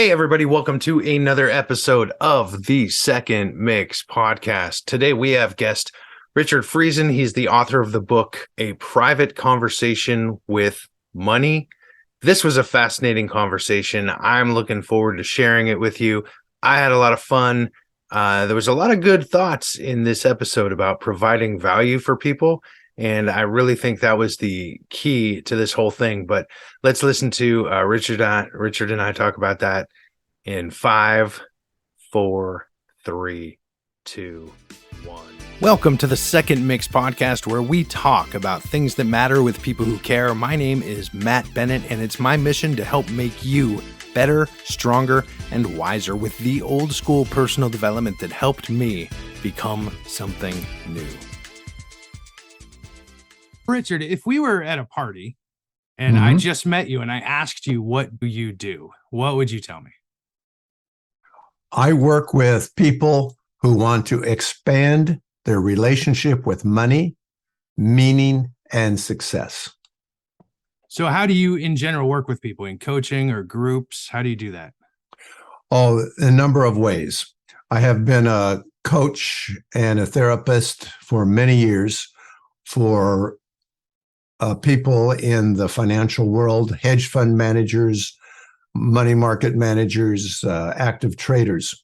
Hey, everybody, welcome to another episode of the Second Mix podcast. Today we have guest Richard Friesen. He's the author of the book, A Private Conversation with Money. This was a fascinating conversation. I'm looking forward to sharing it with you. I had a lot of fun. There was a lot of good thoughts in this episode about providing value for people. And I really think that was the key to this whole thing. But let's listen to Richard and I talk about that in 5, 4, 3, 2, 1. Welcome to the Second Mix podcast, where we talk about things that matter with people who care. My name is Matt Bennett, and it's my mission to help make you better, stronger, and wiser with the old school personal development that helped me become something new. Richard, if we were at a party and I just met you and I asked you, what do you do? What would you tell me? I work with people who want to expand their relationship with money, meaning, and success. So how do you, in general, work with people in coaching or groups? How do you do that? Oh, a number of ways. I have been a coach and a therapist for many years for people in the financial world, hedge fund managers, money market managers, active traders.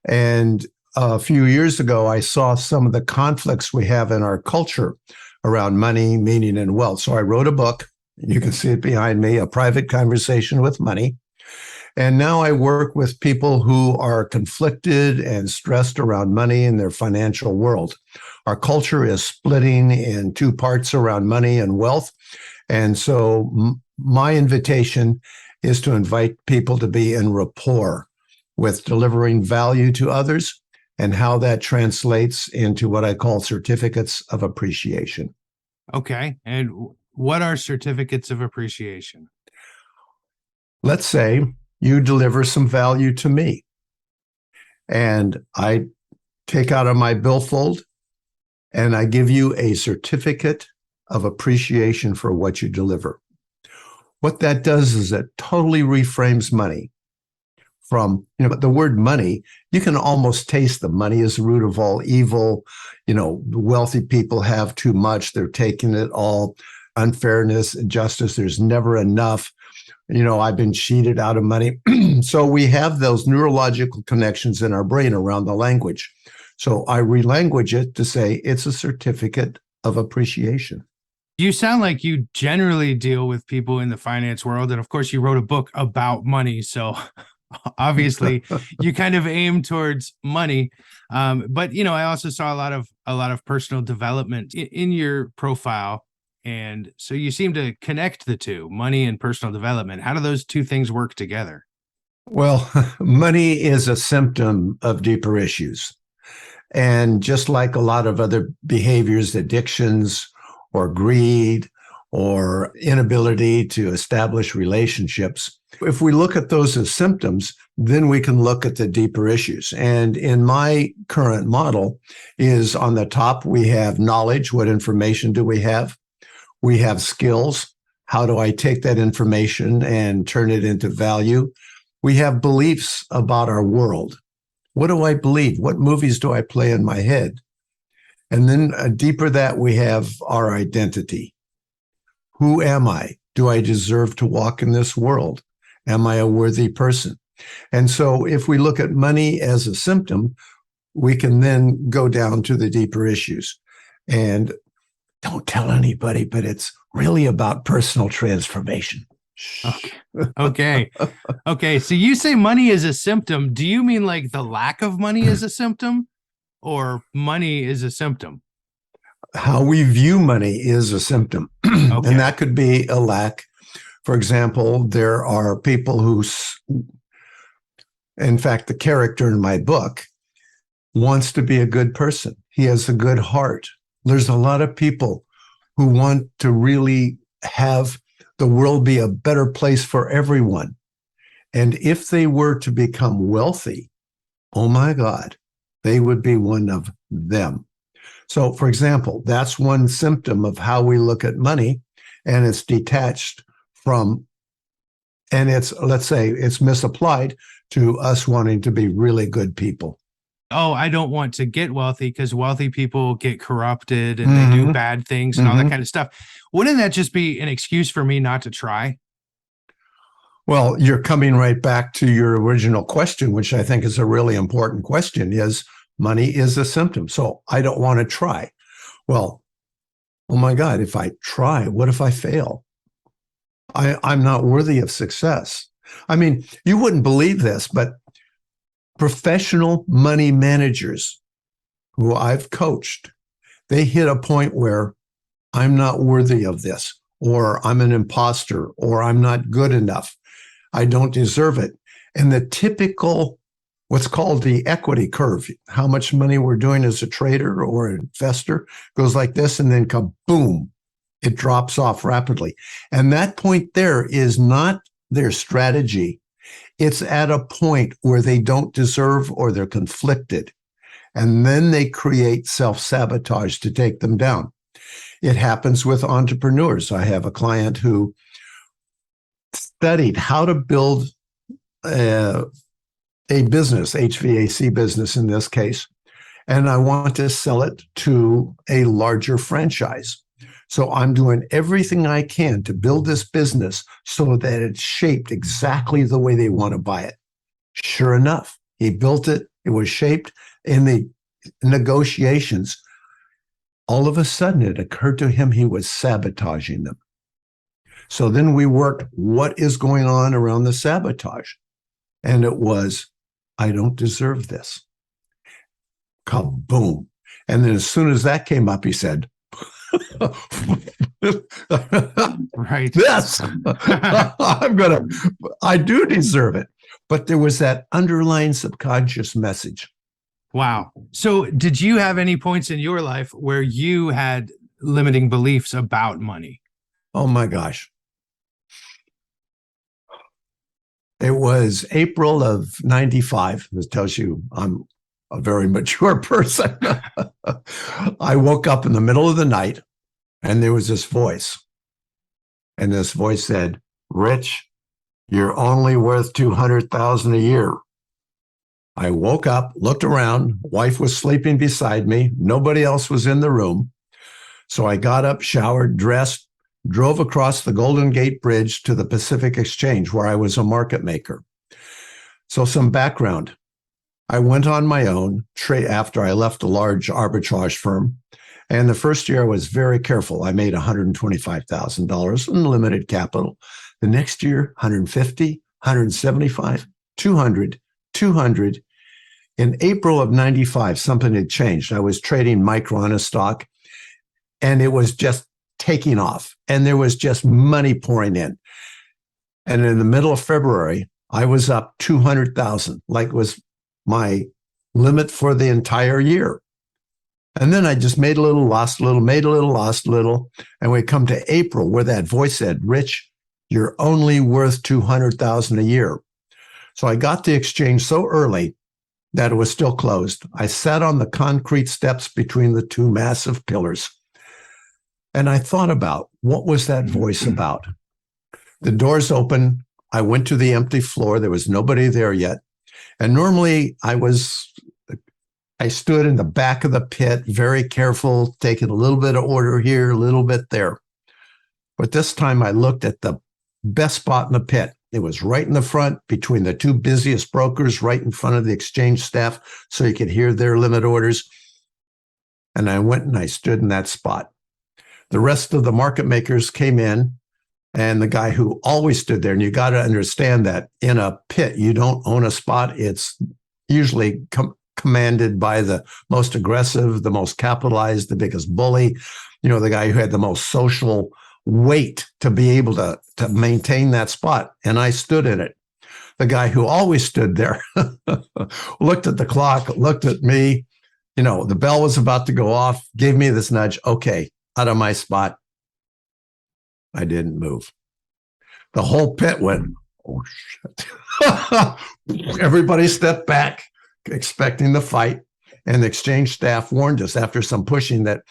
And a few years ago, I saw some of the conflicts we have in our culture around money, meaning, and wealth. So I wrote a book. You can see it behind me, A Private Conversation with Money. And now I work with people who are conflicted and stressed around money in their financial world. Our culture is splitting in two parts around money and wealth. And so my invitation is to invite people to be in rapport with delivering value to others and how that translates into what I call certificates of appreciation. Okay. And what are certificates of appreciation? Let's say you deliver some value to me, and I take out of my billfold and I give you a certificate of appreciation for what you deliver. What that does is it totally reframes money from, the word money, you can almost taste the money is the root of all evil. Wealthy people have too much. They're taking it all. Unfairness, injustice, there's never enough. I've been cheated out of money. So we have those neurological connections in our brain around the language. So I relanguage it to say it's a certificate of appreciation. You sound like you generally deal with people in the finance world. And of course, you wrote a book about money. So obviously you kind of aim towards money. But I also saw a lot of personal development in your profile. And so you seem to connect the two, money and personal development. How do those two things work together? Well, money is a symptom of deeper issues. And just like a lot of other behaviors, addictions or greed or inability to establish relationships, if we look at those as symptoms, then we can look at the deeper issues. And in my current model is on the top, we have knowledge. What information do we have? We have skills. How do I take that information and turn it into value? We have beliefs about our world. What do I believe? What movies do I play in my head? And then deeper that, we have our identity. Who am I? Do I deserve to walk in this world? Am I a worthy person? And so if we look at money as a symptom, we can then go down to the deeper issues. And don't tell anybody, but it's really about personal transformation. Okay. So you say money is a symptom. Do you mean like the lack of money is a symptom, or money is a symptom? How we view money is a symptom. Okay. And that could be a lack. For example, there are people who, in fact, the character in my book wants to be a good person. He has a good heart. There's a lot of people who want to really have the world be a better place for everyone. And if they were to become wealthy, oh my God, they would be one of them. So, for example, that's one symptom of how we look at money, and it's detached from And let's say it's misapplied to us wanting to be really good people. Oh, I don't want to get wealthy because wealthy people get corrupted and they do bad things and all that kind of stuff. Wouldn't that just be an excuse for me not to try? Well, you're coming right back to your original question, which I think is a really important question, is money is a symptom. So I don't want to try. Well, oh my God, if I try, what if I fail? I'm not worthy of success. I mean, you wouldn't believe this, but professional money managers who I've coached, they hit a point where I'm not worthy of this, or I'm an imposter, or I'm not good enough. I don't deserve it. And the typical, what's called the equity curve, how much money we're doing as a trader or an investor, goes like this, and then kaboom, it drops off rapidly. And that point there is not their strategy. It's at a point where they don't deserve or they're conflicted. And then they create self-sabotage to take them down. It happens with entrepreneurs. I have a client who studied how to build a business, HVAC business in this case, and I want to sell it to a larger franchise. So I'm doing everything I can to build this business so that it's shaped exactly the way they want to buy it. Sure enough, he built it. It was shaped. In the negotiations, all of a sudden it occurred to him he was sabotaging them. So then we worked, what is going on around the sabotage? And it was, I don't deserve this. Kaboom. And then as soon as that came up, he said, right. Yes, I do deserve it. But there was that underlying subconscious message. Wow. So did you have any points in your life where you had limiting beliefs about money? Oh my gosh. It was April of 95. This tells you I'm a very mature person. I woke up in the middle of the night and there was this voice. And this voice said, Rich, you're only worth $200,000 a year. I woke up, looked around. Wife was sleeping beside me. Nobody else was in the room. So I got up, showered, dressed, drove across the Golden Gate Bridge to the Pacific Exchange, where I was a market maker. So some background. I went on my own after I left a large arbitrage firm. And the first year I was very careful. I made $125,000 in limited capital. The next year, 150, 175, 200, 200. In April of 95, something had changed. I was trading Micron, a stock, and it was just taking off. And there was just money pouring in. And in the middle of February, I was up 200,000, like it was my limit for the entire year. And then I just made a little, lost a little, made a little, lost a little. And we come to April where that voice said, Rich, you're only worth 200,000 a year. So I got the exchange so early that it was still closed. I sat on the concrete steps between the two massive pillars. And I thought about, what was that voice about? The doors open. I went to the empty floor. There was nobody there yet. And normally I stood in the back of the pit, very careful, taking a little bit of order here, a little bit there. But this time I looked at the best spot in the pit. It was right in the front between the two busiest brokers, right in front of the exchange staff, so you could hear their limit orders. And I went and I stood in that spot. The rest of the market makers came in, and the guy who always stood there, and you got to understand that in a pit, you don't own a spot. It's usually commanded by the most aggressive, the most capitalized, the biggest bully, the guy who had the most social weight to be able to maintain that spot. And I stood in it. The guy who always stood there looked at the clock, looked at me, the bell was about to go off, gave me this nudge. Okay, out of my spot. I didn't move. The whole pit went, oh shit. Everybody stepped back, expecting the fight. And the exchange staff warned us after some pushing that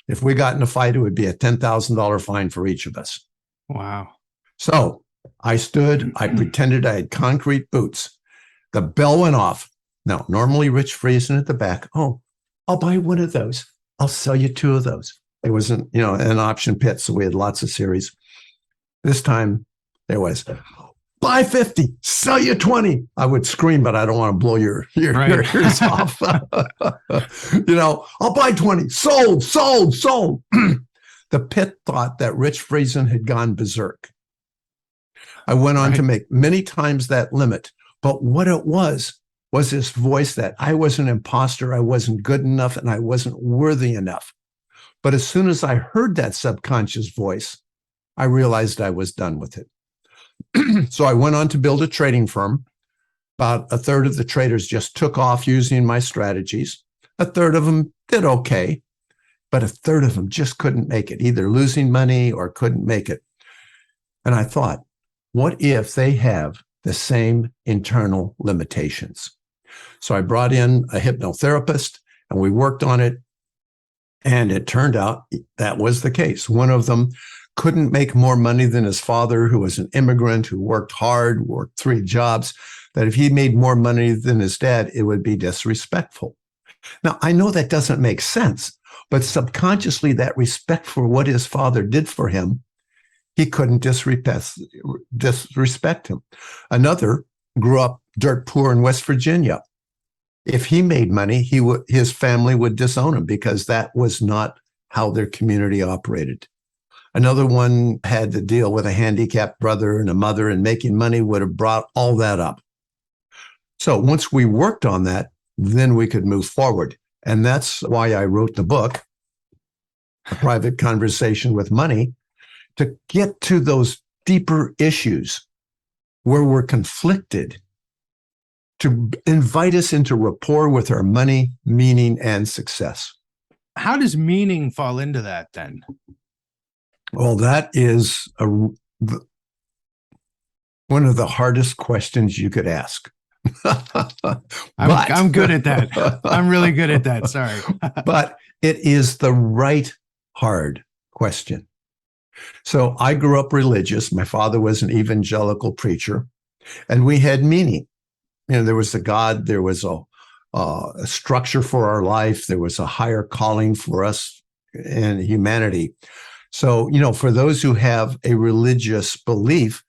if we got in a fight, it would be a $10,000 fine for each of us. Wow. So I stood, I pretended I had concrete boots. The bell went off. Now, normally Rich Friesen at the back, oh, I'll buy one of those. I'll sell you two of those. It wasn't, an option pit, so we had lots of series. This time there was, buy 50, sell you 20. I would scream, but I don't want to blow your ears off. I'll buy 20, sold. The pit thought that Rich Friesen had gone berserk. I went on to make many times that limit, but what it was this voice that I was an imposter, I wasn't good enough, and I wasn't worthy enough. But as soon as I heard that subconscious voice, I realized I was done with it. So I went on to build a trading firm. About a third of the traders just took off using my strategies. A third of them did okay, but a third of them just couldn't make it, either losing money or couldn't make it. And I thought, what if they have the same internal limitations? So I brought in a hypnotherapist and we worked on it. And it turned out that was the case. One of them couldn't make more money than his father, who was an immigrant, who worked hard, worked 3 jobs, that if he made more money than his dad, it would be disrespectful. Now, I know that doesn't make sense, but subconsciously that respect for what his father did for him, he couldn't disrespect him. Another grew up dirt poor in West Virginia. If he made money, his family would disown him because that was not how their community operated. Another one had to deal with a handicapped brother and a mother, and making money would have brought all that up. So once we worked on that, then we could move forward. And that's why I wrote the book, A Private Conversation with Money, to get to those deeper issues where we're conflicted, to invite us into rapport with our money, meaning, and success. How does meaning fall into that then? Well, that is one of the hardest questions you could ask. I'm good at that. I'm really good at that. Sorry. But it is the right hard question. So I grew up religious. My father was an evangelical preacher, and we had meaning. There was a God, there was a structure for our life, there was a higher calling for us in humanity. So, for those who have a religious belief,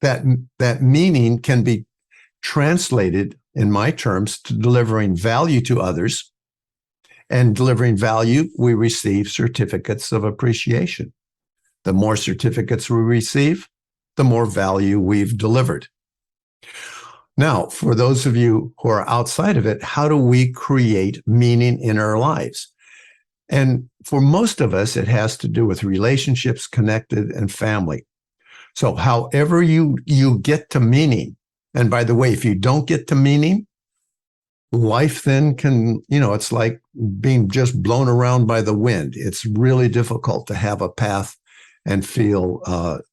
that meaning can be translated, in my terms, to delivering value to others. And delivering value, we receive certificates of appreciation. The more certificates we receive, the more value we've delivered. Now, for those of you who are outside of it, how do we create meaning in our lives? And for most of us, it has to do with relationships, connected, and family. So however you get to meaning, and by the way, if you don't get to meaning, life then can, it's like being just blown around by the wind. It's really difficult to have a path and feel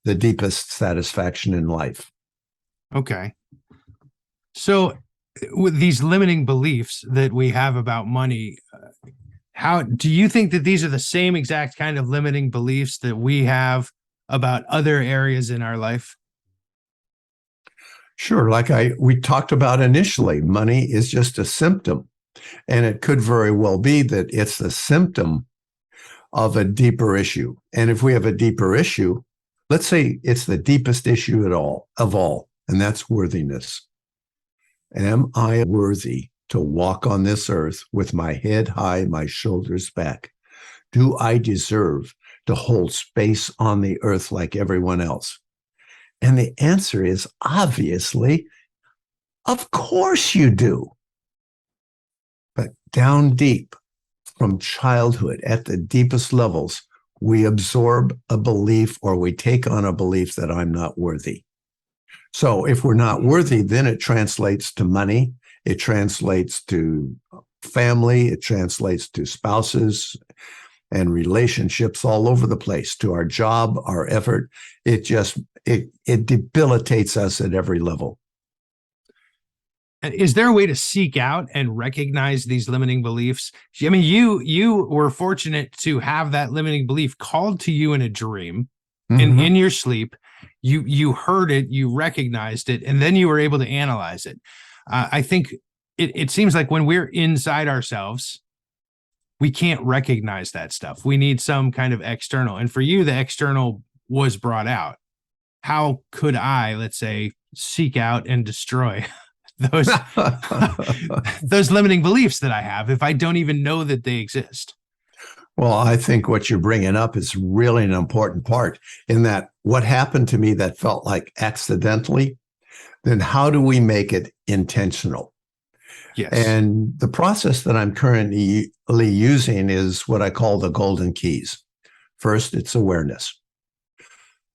the deepest satisfaction in life. Okay. So with these limiting beliefs that we have about money, how do you think that these are the same exact kind of limiting beliefs that we have about other areas in our life? Sure. Like we talked about initially, money is just a symptom, and it could very well be that it's the symptom of a deeper issue. And if we have a deeper issue, let's say it's the deepest issue of all, and that's worthiness. Am I worthy to walk on this earth with my head high, my shoulders back? Do I deserve to hold space on the earth like everyone else? And the answer is obviously, of course you do. But down deep, from childhood, at the deepest levels, we absorb a belief, or we take on a belief that I'm not worthy. So if we're not worthy, then it translates to money, it translates to family, it translates to spouses and relationships all over the place, to our job, our effort. It debilitates us at every level. And is there a way to seek out and recognize these limiting beliefs? I mean, you were fortunate to have that limiting belief called to you in a dream, in your sleep. you heard it, you recognized it, and then you were able to analyze it. I think it seems like when we're inside ourselves, we can't recognize that stuff. We need some kind of external. And for you, the external was brought out. How could I, let's say, seek out and destroy those those limiting beliefs that I have if I don't even know that they exist? Well, I think what you're bringing up is really an important part in that what happened to me that felt like accidentally, then how do we make it intentional? Yes. And the process that I'm currently using is what I call the golden keys. First, it's awareness.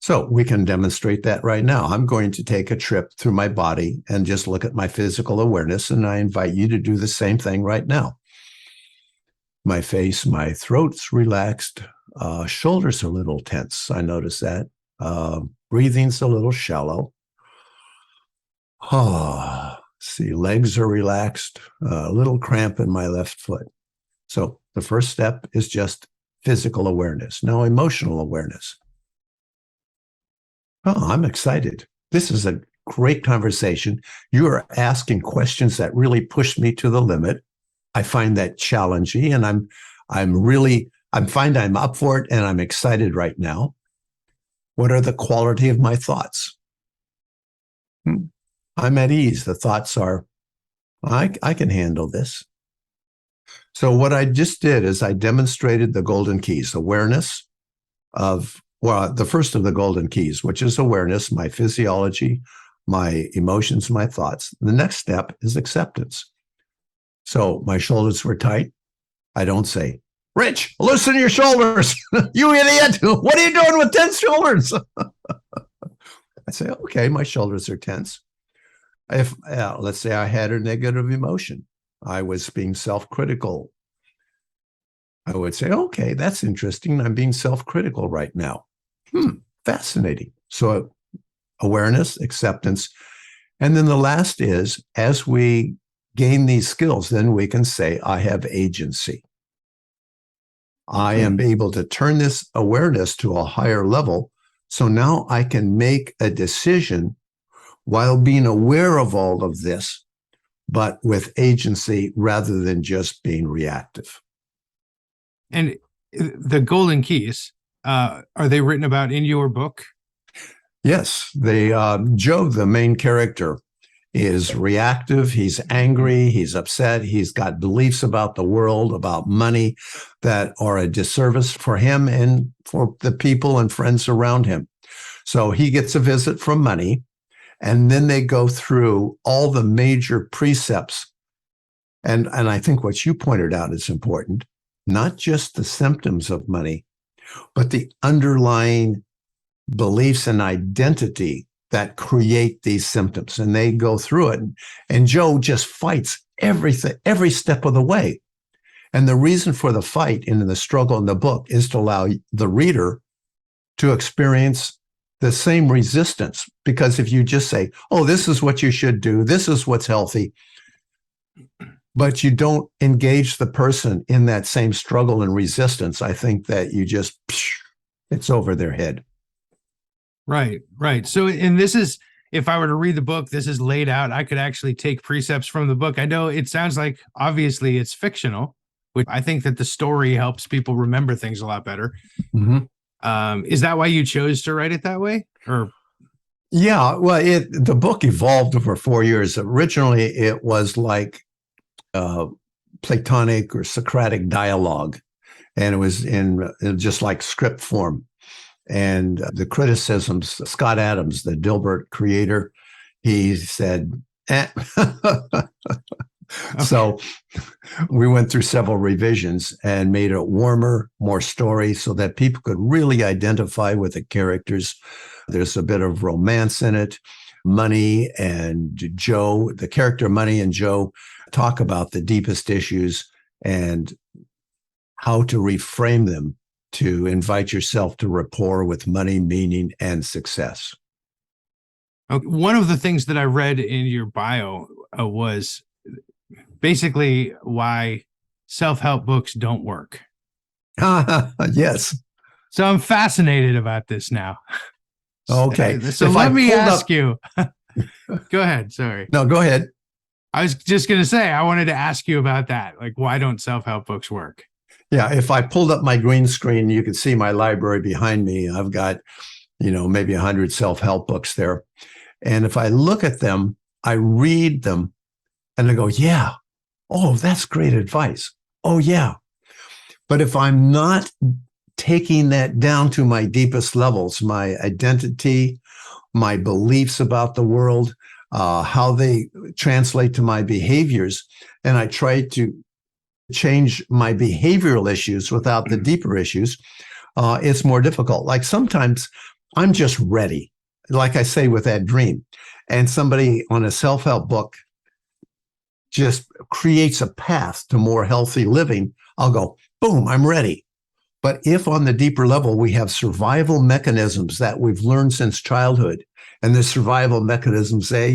So we can demonstrate that right now. I'm going to take a trip through my body and just look at my physical awareness, and I invite you to do the same thing right now. My face, my throat's relaxed, shoulders are a little tense. I notice that. Breathing's a little shallow. See, legs are relaxed, a little cramp in my left foot. So the first step is just physical awareness. Now, emotional awareness. Oh, I'm excited. This is a great conversation. You are asking questions that really push me to the limit. I find that challenging, and I'm up for it, and I'm excited right now. What are the quality of my thoughts? I'm at ease. The thoughts are, I can handle this. So what I just did is I demonstrated the golden keys, awareness of, well, the first of the golden keys, which is awareness, my physiology, my emotions, my thoughts. The next step is acceptance. So my shoulders were tight. I don't say, Rich, loosen your shoulders. You idiot. What are you doing with tense shoulders? I say, okay, my shoulders are tense. If let's say I had a negative emotion, I was being self-critical. I would say, okay, that's interesting. I'm being self-critical right now. Fascinating. So awareness, acceptance. And then the last is, as we gain these skills, then we can say, I have agency. I am able to turn this awareness to a higher level. So now I can make a decision while being aware of all of this, but with agency rather than just being reactive. And the golden keys, are they written about in your book? Yes. Joe, the main character, is reactive. He's angry. He's upset. He's got beliefs about the world, about money that are a disservice for him and for the people and friends around him. So he gets a visit from money, and then they go through all the major precepts. And I think what you pointed out is important, not just the symptoms of money, but the underlying beliefs and identity that create these symptoms. And they go through it. And Joe just fights everything, every step of the way. And the reason for the fight in the struggle in the book is to allow the reader to experience the same resistance. Because if you just say, oh, this is what you should do, this is what's healthy, but you don't engage the person in that same struggle and resistance, I think that you just, it's over their head. Right. So, and this is, if I were to read the book, this is laid out. I could actually take precepts from the book. I know it sounds like obviously it's fictional, which I think that the story helps people remember things a lot better. Is that why you chose to write it that way? Or yeah, well, the book evolved over 4 years. Originally, it was like Platonic or Socratic dialogue, and it was in just like script form. And the criticisms, Scott Adams, the Dilbert creator, he said, So we went through several revisions and made it warmer, more story, so that people could really identify with the characters. There's a bit of romance in it. Money and Joe, the character Money and Joe, talk about the deepest issues and how to reframe them to invite yourself to rapport with money, meaning, and success. One of the things that I read in your bio was basically why self-help books don't work. Yes. So I'm fascinated about this now. Okay. So If I let me pulled ask up, you. Go ahead. Sorry. no, go ahead. I was just going to say, I wanted to ask you about that. Like, why don't self-help books work? Yeah, if I pulled up my green screen, you could see my library behind me. I've got, maybe 100 self-help books there. And if I look at them, I read them and I go, yeah, oh, that's great advice. Oh, yeah. But if I'm not taking that down to my deepest levels, my identity, my beliefs about the world, how they translate to my behaviors, and I try to change my behavioral issues without the deeper issues, it's more difficult. Like sometimes I'm just ready, like I say with that dream, and somebody on a self-help book just creates a path to more healthy living. I'll go, boom, I'm ready. But if on the deeper level, we have survival mechanisms that we've learned since childhood, and the survival mechanisms say,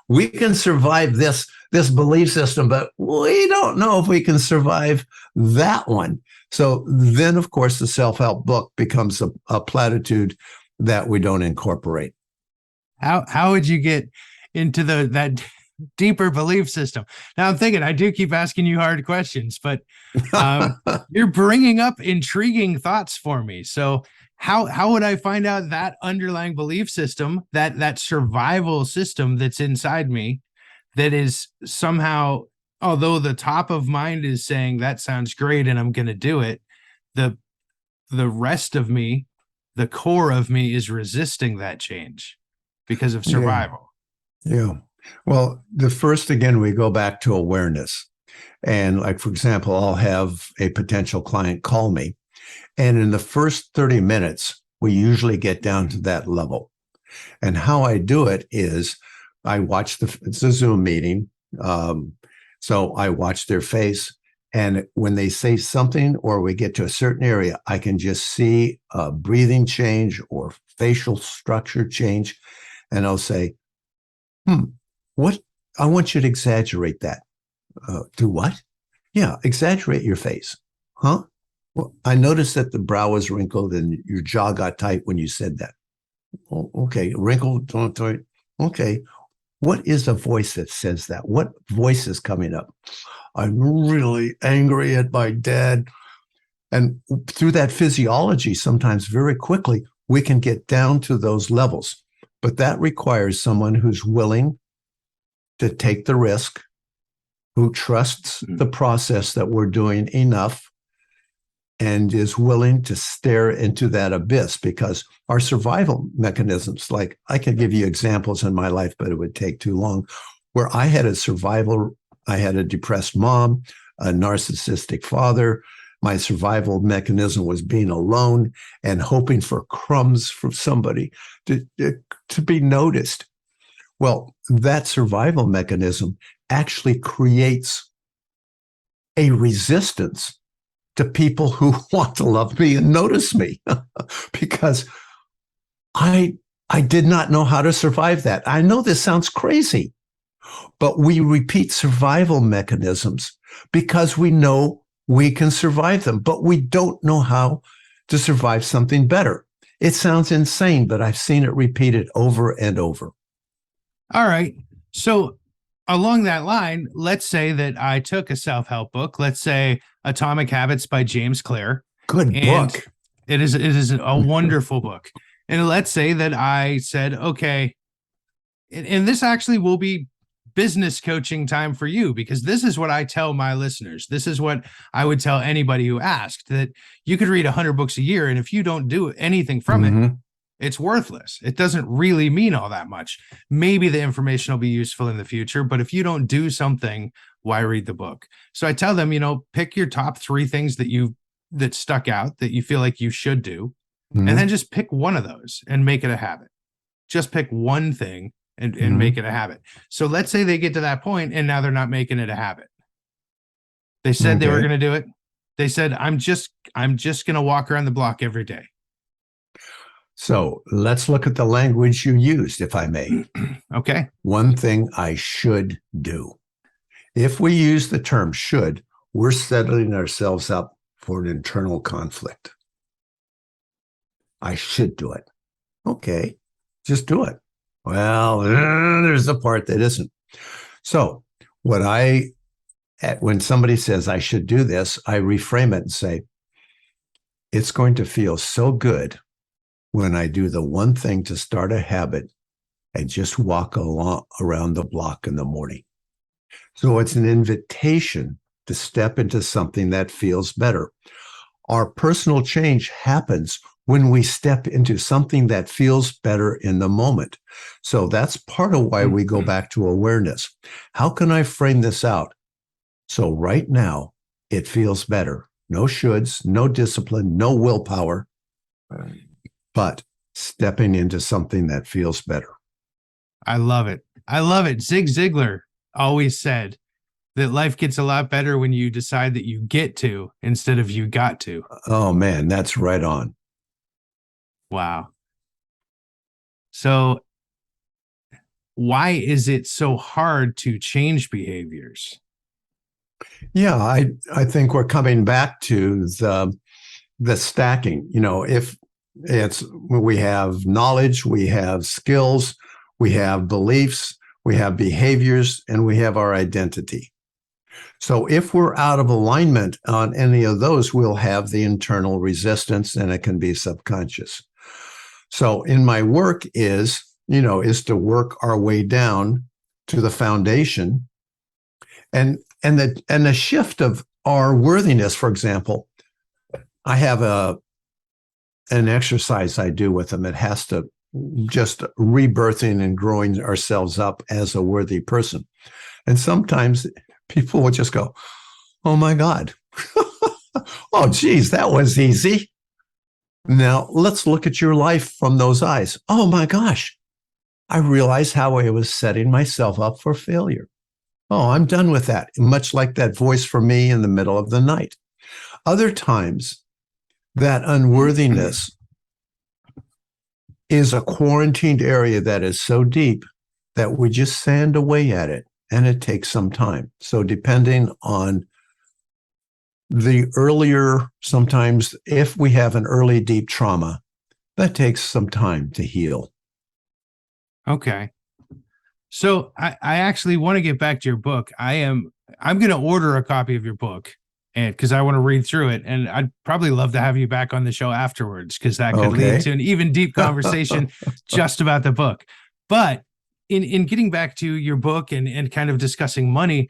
we can survive this belief system, but we don't know if we can survive that one. So then, of course, the self-help book becomes a platitude that we don't incorporate. How would you get into that deeper belief system? Now I'm thinking, I do keep asking you hard questions, but you're bringing up intriguing thoughts for me. So how would I find out that underlying belief system, that survival system that's inside me, that is somehow, although the top of mind is saying that sounds great and I'm going to do it, the rest of me, the core of me, is resisting that change because of survival. Yeah. Well, the first, again, we go back to awareness. And like, for example, I'll have a potential client call me. And in the first 30 minutes, we usually get down to that level. And how I do it is I watch it's a Zoom meeting. So I watch their face. And when they say something or we get to a certain area, I can just see a breathing change or facial structure change. And I'll say, what? I want you to exaggerate that. Do what? Yeah, exaggerate your face. Huh? Well, I noticed that the brow was wrinkled and your jaw got tight when you said that. Oh, okay, wrinkled, tight. Okay. What is a voice that says that? What voice is coming up? I'm really angry at my dad. And through that physiology, sometimes very quickly, we can get down to those levels. But that requires someone who's willing to take the risk, who trusts the process that we're doing enough, and is willing to stare into that abyss, because our survival mechanisms, like I can give you examples in my life, but it would take too long, where I had a depressed mom, a narcissistic father. My survival mechanism was being alone and hoping for crumbs from somebody to be noticed. Well, that survival mechanism actually creates a resistance to people who want to love me and notice me because I did not know how to survive that. I know this sounds crazy, but we repeat survival mechanisms because we know we can survive them, but we don't know how to survive something better. It sounds insane, but I've seen it repeated over and over. All right. So along that line, let's say that I took a self-help book, let's say Atomic Habits by James Clear. Good book. It is a wonderful book. And let's say that I said, okay, and this actually will be business coaching time for you, because this is what I tell my listeners. This is what I would tell anybody who asked, that you could read 100 books a year, and if you don't do anything from it, it's worthless. It doesn't really mean all that much. Maybe the information will be useful in the future, but if you don't do something, why read the book? So I tell them, pick your top 3 things that stuck out that you feel like you should do, and then just pick one of those and make it a habit. Just pick one thing and make it a habit. So let's say they get to that point and now they're not making it a habit. They said they were going to do it. They said, I'm just going to walk around the block every day. So let's look at the language you used, if I may. Okay. One thing I should do. If we use the term should, we're setting ourselves up for an internal conflict. I should do it. Okay, just do it. Well, there's the part that isn't. So when somebody says I should do this, I reframe it and say, it's going to feel so good when I do the one thing to start a habit and just walk around the block in the morning. So it's an invitation to step into something that feels better. Our personal change happens when we step into something that feels better in the moment. So that's part of why we go back to awareness. How can I frame this out? So right now, it feels better. No shoulds, no discipline, no willpower, but stepping into something that feels better. I love it. I love it. Zig Ziglar always said that life gets a lot better when you decide that you get to instead of you got to. Oh, man, that's right on. Wow. So why is it so hard to change behaviors? Yeah, I think we're coming back to the stacking. If we have knowledge, we have skills, we have beliefs, we have behaviors, and we have our identity. So if we're out of alignment on any of those, we'll have the internal resistance, and it can be subconscious. So in my work is to work our way down to the foundation, and the shift of our worthiness. For example, I have an exercise I do with them. It has to just rebirthing and growing ourselves up as a worthy person. And sometimes people will just go, "Oh my God, oh geez, that was easy." Now let's look at your life from those eyes. Oh my gosh, I realized how I was setting myself up for failure. Oh, I'm done with that. Much like that voice for me in the middle of the night. Other times, that unworthiness is a quarantined area that is so deep that we just sand away at it, and it takes some time. So depending on the earlier, sometimes if we have an early deep trauma, that takes some time to heal. Okay. So I actually want to get back to your book. I'm going to order a copy of your book, and because I want to read through it, and I'd probably love to have you back on the show afterwards, because that could lead to an even deep conversation just about the book. But in getting back to your book and kind of discussing money,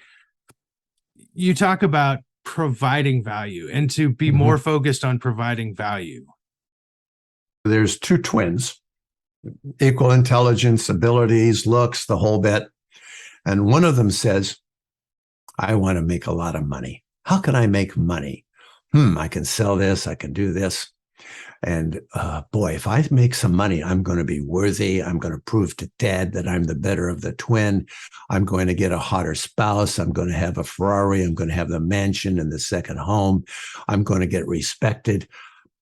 you talk about providing value and to be more focused on providing value. There's two twins, equal intelligence, abilities, looks, the whole bit. And one of them says, I want to make a lot of money. How can I make money? I can sell this. I can do this. And boy, if I make some money, I'm going to be worthy. I'm going to prove to Dad that I'm the better of the twin. I'm going to get a hotter spouse. I'm going to have a Ferrari. I'm going to have the mansion and the second home. I'm going to get respected.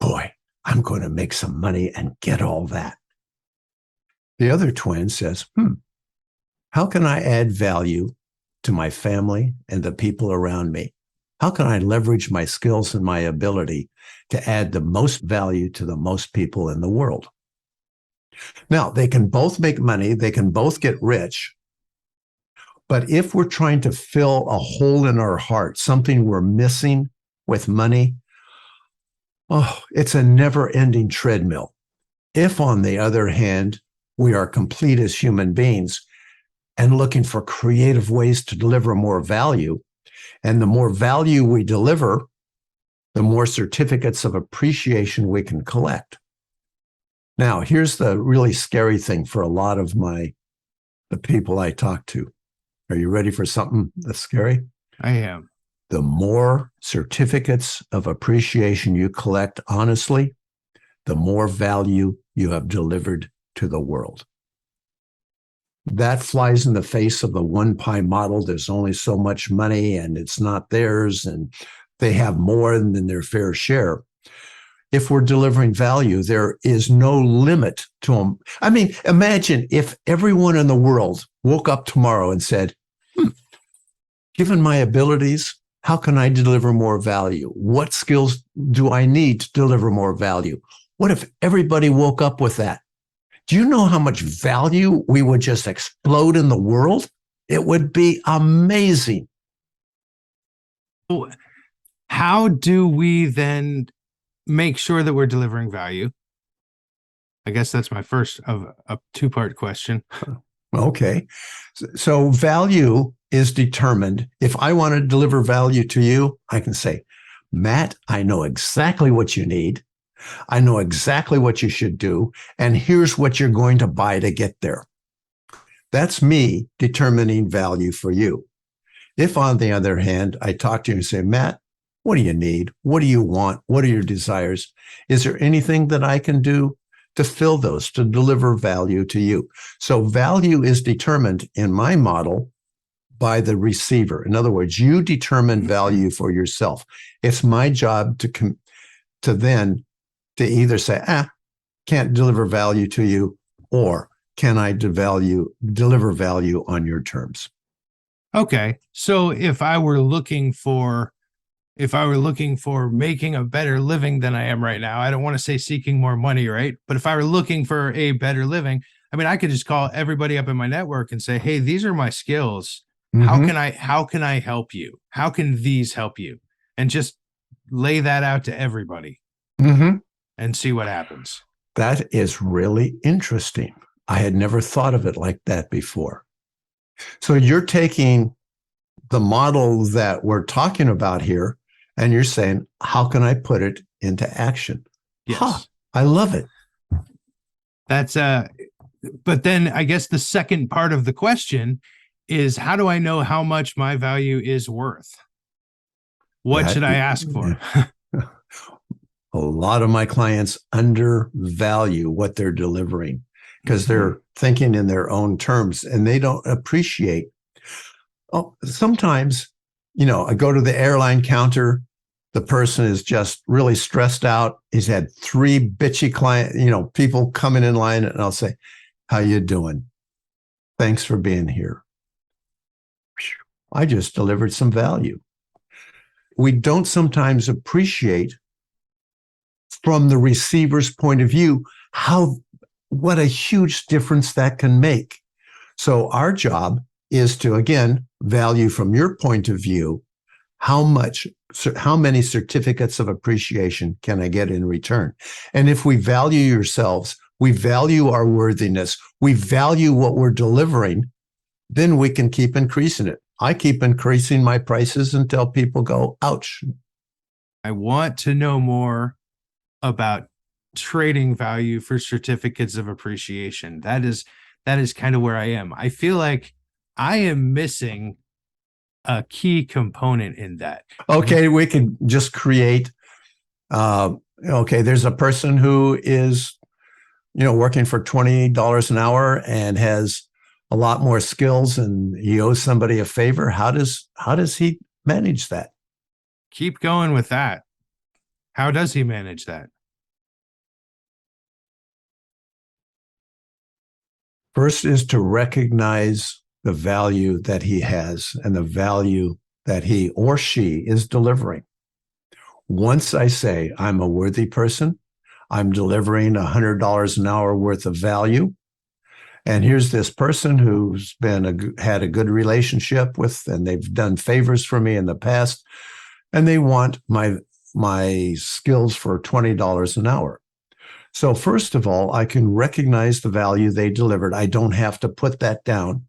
Boy, I'm going to make some money and get all that. The other twin says, how can I add value to my family and the people around me? How can I leverage my skills and my ability to add the most value to the most people in the world? Now, they can both make money. They can both get rich. But if we're trying to fill a hole in our heart, something we're missing with money, it's a never-ending treadmill. If, on the other hand, we are complete as human beings and looking for creative ways to deliver more value, and the more value we deliver, the more certificates of appreciation we can collect. Now, here's the really scary thing for a lot of the people I talk to. Are you ready for something that's scary? I am. The more certificates of appreciation you collect honestly, the more value you have delivered to the world. That flies in the face of the one pie model. There's only so much money and it's not theirs, and they have more than their fair share. If we're delivering value, there is no limit to them. I mean, imagine if everyone in the world woke up tomorrow and said, given my abilities, how can I deliver more value? What skills do I need to deliver more value? What if everybody woke up with that? Do you know how much value we would just explode in the world? It would be amazing. How do we then make sure that we're delivering value? I guess that's my first of a two-part question. Okay. So value is determined. If I want to deliver value to you, I can say, Matt, I know exactly what you need. I know exactly what you should do. And here's what you're going to buy to get there. That's me determining value for you. If, on the other hand, I talk to you and say, Matt, what do you need? What do you want? What are your desires? Is there anything that I can do to fill those, to deliver value to you? So value is determined in my model by the receiver. In other words, you determine value for yourself. It's my job to either say, can't deliver value to you, or can I deliver value on your terms? Okay. So if I were looking for making a better living than I am right now, I don't want to say seeking more money, right? But if I were looking for a better living, I mean, I could just call everybody up in my network and say, hey, these are my skills. How can I help you? How can these help you? And just lay that out to everybody and see what happens. That is really interesting. I had never thought of it like that before. So you're taking the model that we're talking about here, and you're saying, how can I put it into action? Yes. I love it. That's but then I guess the second part of the question is, how do I know how much my value is worth? What should I ask for? A lot of my clients undervalue what they're delivering because they're thinking in their own terms and they don't appreciate. Oh, sometimes, I go to the airline counter. The person is just really stressed out. He's had 3 bitchy people coming in line, and I'll say, how you doing? Thanks for being here. I just delivered some value. We don't sometimes appreciate from the receiver's point of view what a huge difference that can make. So our job is to, again, value from your point of view, how many certificates of appreciation can I get in return? And if we value yourselves, we value our worthiness, we value what we're delivering, then we can keep increasing it. I keep increasing my prices until people go, ouch. I want to know more about trading value for certificates of appreciation. That is kind of where I am. I feel like I am missing a key component in that. Okay, we can just create, there's a person who is, working for $20 an hour and has a lot more skills and he owes somebody a favor. How does he manage that? Keep going with that. How does he manage that? First is to recognize the value that he has and the value that he or she is delivering. Once I say I'm a worthy person, I'm delivering $100 an hour worth of value, and here's this person who's had a good relationship with, and they've done favors for me in the past, and they want my skills for $20 an hour. So first of all, I can recognize the value they delivered. I don't have to put that down.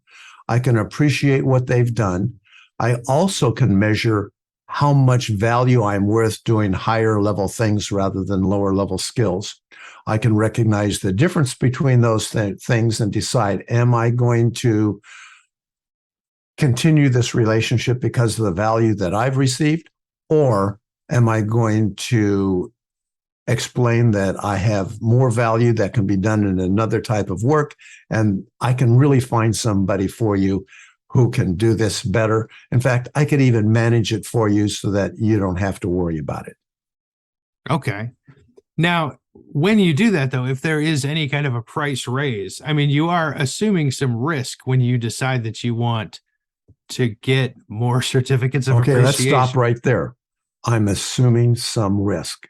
I can appreciate what they've done. I also can measure how much value I'm worth doing higher level things rather than lower level skills. I can recognize the difference between those things and decide, am I going to continue this relationship because of the value that I've received? Or am I going to explain that I have more value that can be done in another type of work, and I can really find somebody for you who can do this better. In fact, I could even manage it for you so that you don't have to worry about it. Okay. Now, when you do that, though, if there is any kind of a price raise, I mean, you are assuming some risk when you decide that you want to get more certificates of appreciation. Okay, let's stop right there. I'm assuming some risk.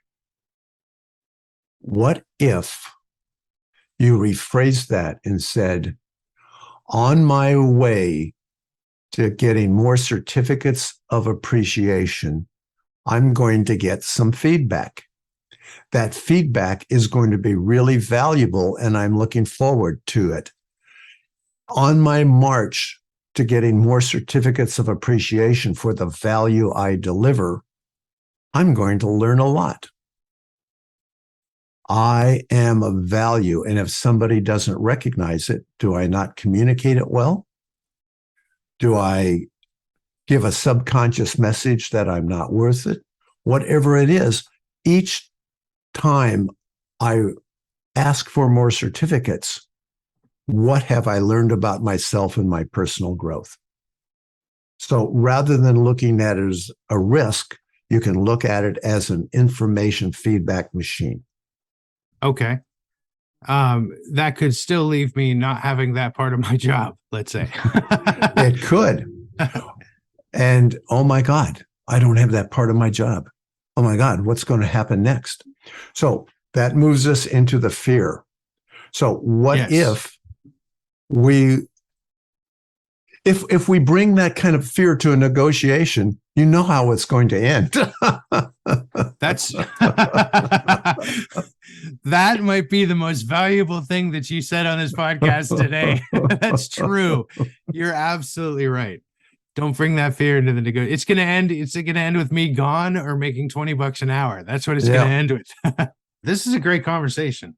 What if you rephrased that and said, on my way to getting more certificates of appreciation, I'm going to get some feedback. That feedback is going to be really valuable, and I'm looking forward to it. On my march to getting more certificates of appreciation for the value I deliver, I'm going to learn a lot. I am of value, and if somebody doesn't recognize it, do I not communicate it well? Do I give a subconscious message that I'm not worth it? Whatever it is, each time I ask for more certificates, what have I learned about myself and my personal growth? So rather than looking at it as a risk, you can look at it as an information feedback machine. Okay. That could still leave me not having that part of my job, let's say. It could. And oh my God, I don't have that part of my job. Oh my God, what's going to happen next? So that moves us into the fear. So what if we bring that kind of fear to a negotiation, you know how it's going to end. That's that might be the most valuable thing that you said on this podcast today. That's true. You're absolutely right. Don't bring that fear into the negotiation. It's going to end with me gone or making $20 an hour. That's what it's going to end with. This is a great conversation.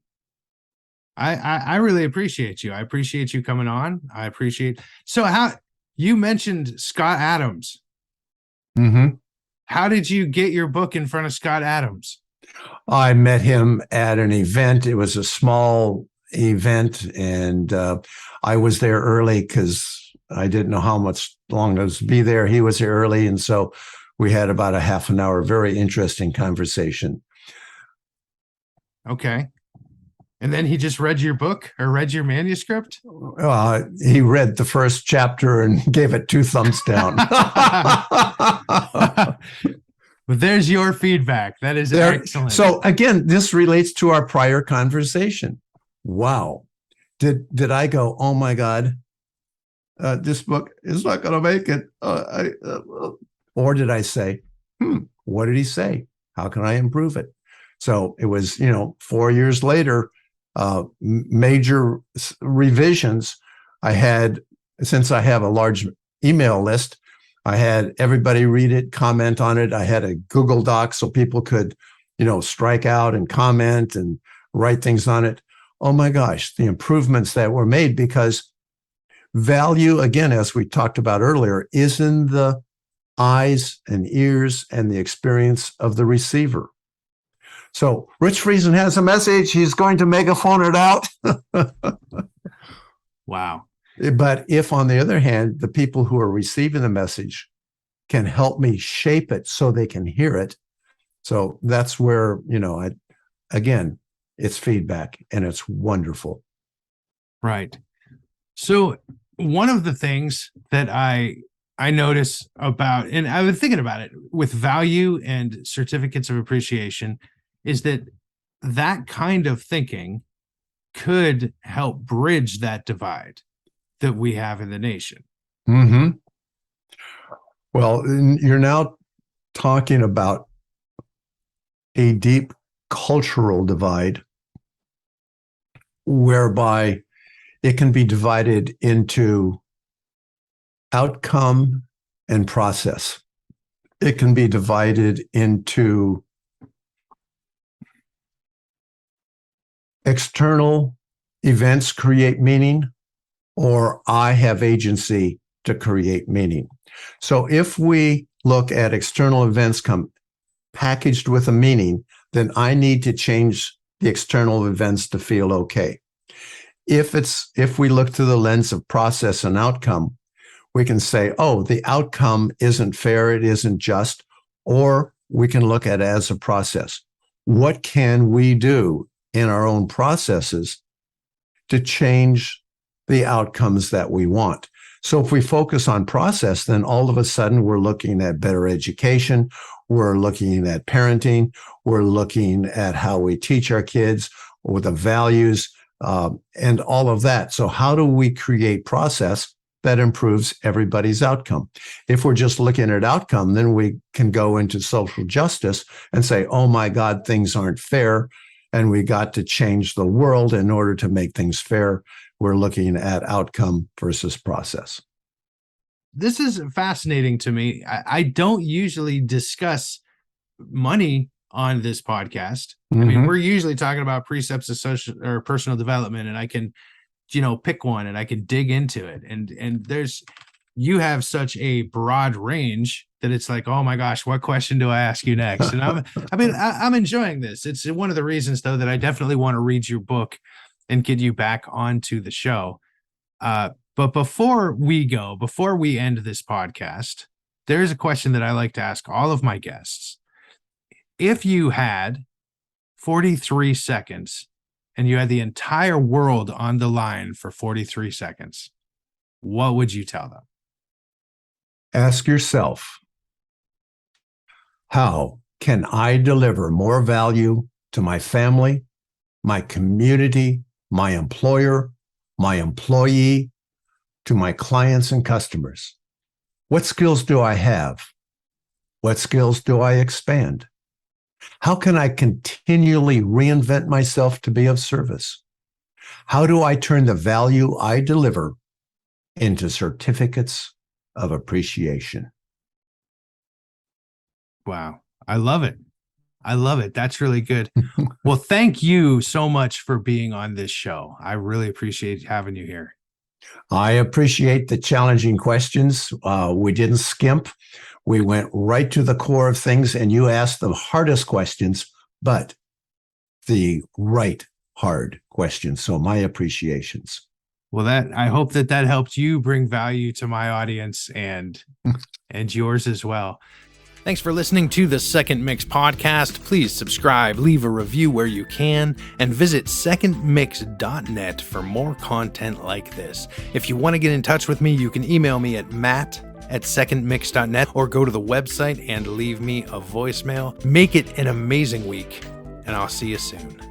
I really appreciate you. I appreciate you coming on. So how you mentioned Scott Adams. Mm-hmm. How did you get your book in front of Scott Adams? I met him at an event. It was a small event, and I was there early because I didn't know how much long I was to be there. He was here early, and so we had about a half an hour, very interesting conversation. Okay. And then he just read your book or read your manuscript? He read the first chapter and gave it 2 thumbs down. But there's your feedback. That is excellent. So again, this relates to our prior conversation. Wow. Did I go, oh my God, this book is not going to make it? Or did I say, what did he say? How can I improve it? So it was, 4 years later, major revisions. I had, since I have a large email list, I had everybody read it, comment on it. I had a Google Doc so people could, strike out and comment and write things on it. Oh my gosh, the improvements that were made, because value, again, as we talked about earlier, is in the eyes and ears and the experience of the receiver. So Rich Friesen has a message. He's going to megaphone it out. Wow. But if, on the other hand, the people who are receiving the message can help me shape it so they can hear it. So that's where, again, it's feedback, and it's wonderful. Right. So one of the things that I notice about, and I've been thinking about it with value and certificates of appreciation, is that kind of thinking could help bridge that divide that we have in the nation. Mm-hmm. Well, you're now talking about a deep cultural divide whereby it can be divided into outcome and process. It can be divided into external events create meaning, or I have agency to create meaning. So if we look at external events come packaged with a meaning, then I need to change the external events to feel okay. If we look through the lens of process and outcome, we can say, oh, the outcome isn't fair, it isn't just, or we can look at it as a process. What can we do in our own processes to change the outcomes that we want? So if we focus on process, then all of a sudden we're looking at better education, we're looking at parenting, we're looking at how we teach our kids, or the values, and all of that. So how do we create process that improves everybody's outcome? If we're just looking at outcome, then we can go into social justice and say, oh my God, things aren't fair, and we got to change the world in order to make things fair. We're looking at outcome versus process. This is fascinating to me. I don't usually discuss money on this podcast. I mean, we're usually talking about precepts of social or personal development, and I can, pick one and I can dig into it. And you have such a broad range that it's like, oh my gosh, what question do I ask you next? And I'm enjoying this. It's one of the reasons, though, that I definitely want to read your book and get you back onto the show. But before we end this podcast, there's a question that I like to ask all of my guests. If you had 43 seconds and you had the entire world on the line for 43 seconds, what would you tell them? Ask yourself, how can I deliver more value to my family, my community, my employer, my employee, to my clients and customers? What skills do I have? What skills do I expand? How can I continually reinvent myself to be of service? How do I turn the value I deliver into certificates of appreciation? Wow. I love it. That's really good. Well, thank you so much for being on this show. I really appreciate having you here. I appreciate the challenging questions. We didn't skimp. We went right to the core of things, and you asked the hardest questions, but the right hard questions. So my appreciations. Well, I hope that helped you bring value to my audience and yours as well. Thanks for listening to the Second Mix podcast. Please subscribe, leave a review where you can, and visit secondmix.net for more content like this. If you want to get in touch with me, you can email me at matt@secondmix.net or go to the website and leave me a voicemail. Make it an amazing week, and I'll see you soon.